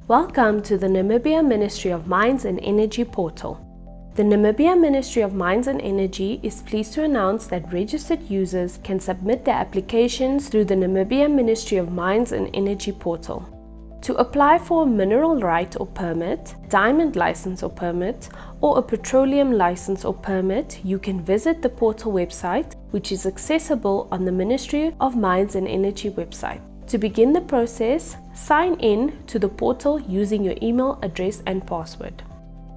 Welcome to the Namibia Ministry of Mines and Energy portal. The Namibia Ministry of Mines and Energy is pleased to announce that registered users can submit their applications through the Namibia Ministry of Mines and Energy portal. To apply for a mineral right or permit, diamond license or permit, or a petroleum license or permit, you can visit the portal website, which is accessible on the Ministry of Mines and Energy website. To begin the process, sign in to the portal using your email address and password.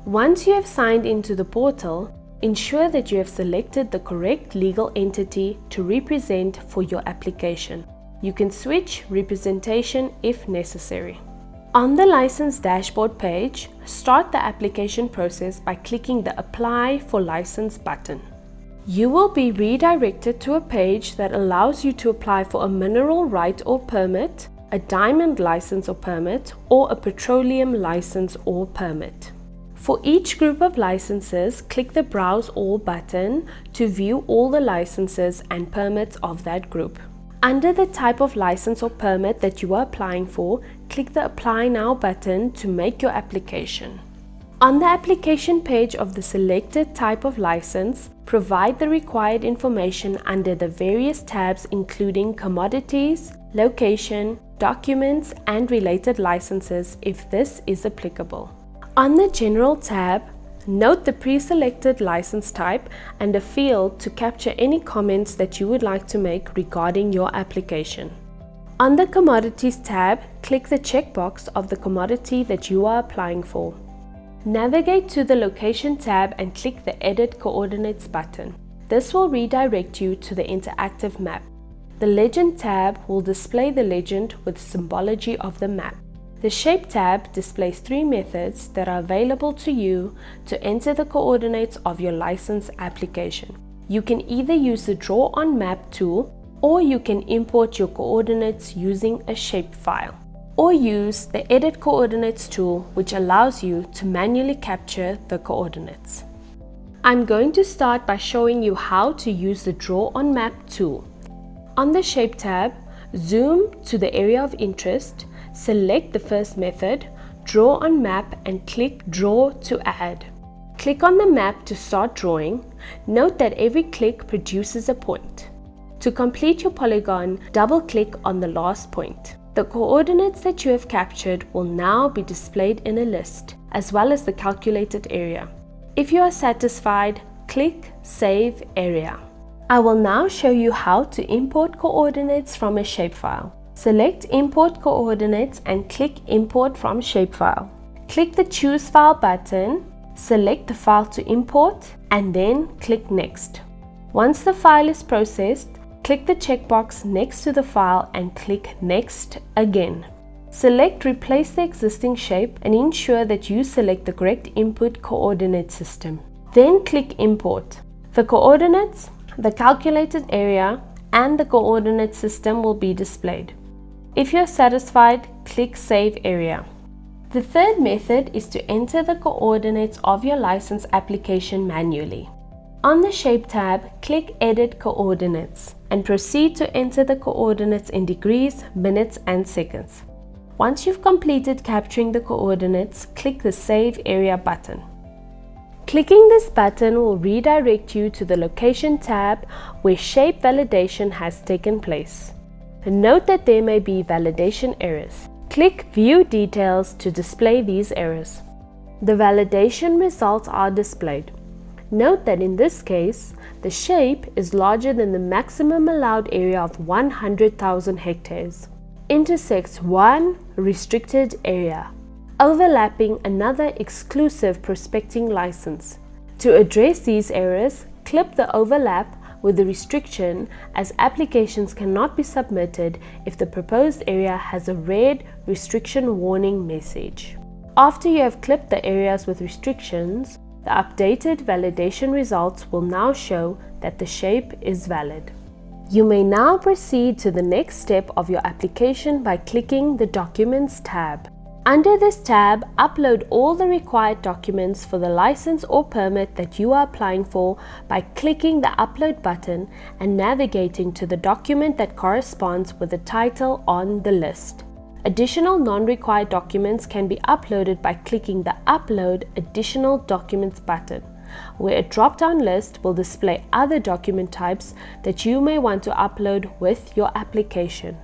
Once you have signed into the portal, ensure that you have selected the correct legal entity to represent for your application. You can switch representation if necessary. On the license dashboard page, start the application process by clicking the Apply for License button. You will be redirected to a page that allows you to apply for a mineral right or permit, a diamond license or permit, or a petroleum license or permit. For each group of licenses, click the Browse All button to view all the licenses and permits of that group. Under the type of license or permit that you are applying for, click the Apply Now button to make your application. On the application page of the selected type of license, provide the required information under the various tabs including Commodities, Location, Documents, and Related Licenses if this is applicable. On the General tab, note the pre-selected license type and a field to capture any comments that you would like to make regarding your application. On the Commodities tab, click the checkbox of the commodity that you are applying for. Navigate to the Location tab and click the Edit Coordinates button. This will redirect you to the interactive map. The Legend tab will display the legend with symbology of the map. The Shape tab displays three methods that are available to you to enter the coordinates of your license application. You can either use the Draw on Map tool, or you can import your coordinates using a shape file, or use the Edit Coordinates tool, which allows you to manually capture the coordinates. I'm going to start by showing you how to use the Draw on Map tool. On the Shape tab, zoom to the area of interest, select the first method, Draw on Map, and click Draw to add. Click on the map to start drawing. Note that every click produces a point. To complete your polygon, double-click on the last point. The coordinates that you have captured will now be displayed in a list, as well as the calculated area. If you are satisfied, click Save Area. I will now show you how to import coordinates from a shapefile. Select Import Coordinates and click Import from Shapefile. Click the Choose File button, select the file to import, and then click Next. Once the file is processed, click the checkbox next to the file and click Next again. Select Replace the existing shape and ensure that you select the correct input coordinate system. Then click Import. The coordinates, the calculated area, and the coordinate system will be displayed. If you are satisfied, click Save Area. The third method is to enter the coordinates of your license application manually. On the Shape tab, click Edit Coordinates and proceed to enter the coordinates in degrees, minutes, and seconds. Once you've completed capturing the coordinates, click the Save Area button. Clicking this button will redirect you to the Location tab where shape validation has taken place. Note that there may be validation errors. Click View Details to display these errors. The validation results are displayed. Note that in this case, the shape is larger than the maximum allowed area of 100,000 hectares. Intersects one restricted area, overlapping another exclusive prospecting license. To address these errors, clip the overlap with the restriction, as applications cannot be submitted if the proposed area has a red restriction warning message. After you have clipped the areas with restrictions, the updated validation results will now show that the shape is valid. You may now proceed to the next step of your application by clicking the Documents tab. Under this tab, upload all the required documents for the license or permit that you are applying for by clicking the Upload button and navigating to the document that corresponds with the title on the list. Additional non-required documents can be uploaded by clicking the Upload Additional Documents button, where a drop-down list will display other document types that you may want to upload with your application.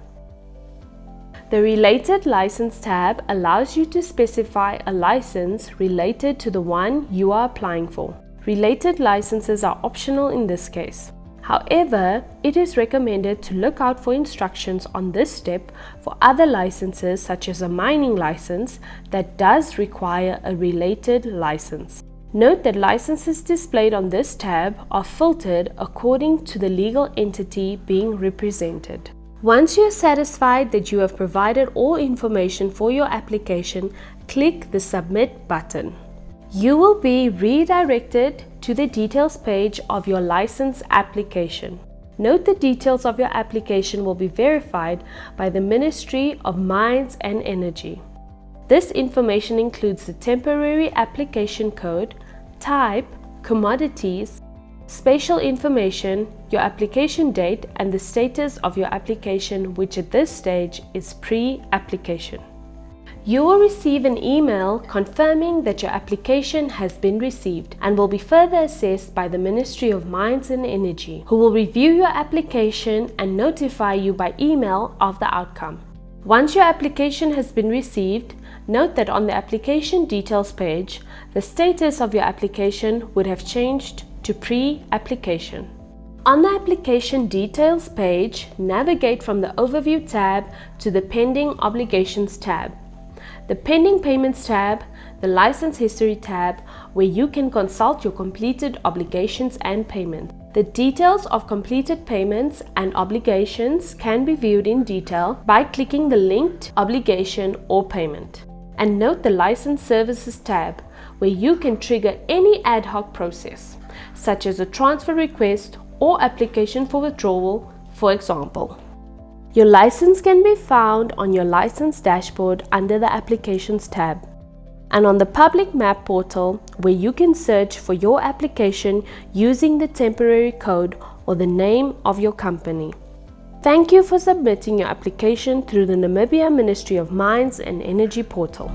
The Related License tab allows you to specify a license related to the one you are applying for. Related licenses are optional in this case. However, it is recommended to look out for instructions on this step for other licenses such as a mining license that does require a related license. Note that licenses displayed on this tab are filtered according to the legal entity being represented. Once you are satisfied that you have provided all information for your application, click the Submit button. You will be redirected to the details page of your license application. Note the details of your application will be verified by the Ministry of Mines and Energy. This information includes the temporary application code, type, commodities, spatial information, your application date, and the status of your application, which at this stage is pre-application. You will receive an email confirming that your application has been received and will be further assessed by the Ministry of Mines and Energy, who will review your application and notify you by email of the outcome. Once your application has been received, note that on the application details page, the status of your application would have changed to pre-application. On the application details page, navigate from the Overview tab to the Pending Obligations tab, the Pending Payments tab, the License History tab, where you can consult your completed obligations and payments. The details of completed payments and obligations can be viewed in detail by clicking the linked obligation or payment. And note the License Services tab, where you can trigger any ad hoc process, such as a transfer request or application for withdrawal, for example. Your license can be found on your license dashboard under the Applications tab, and on the Public Map portal, where you can search for your application using the temporary code or the name of your company. Thank you for submitting your application through the Namibia Ministry of Mines and Energy portal.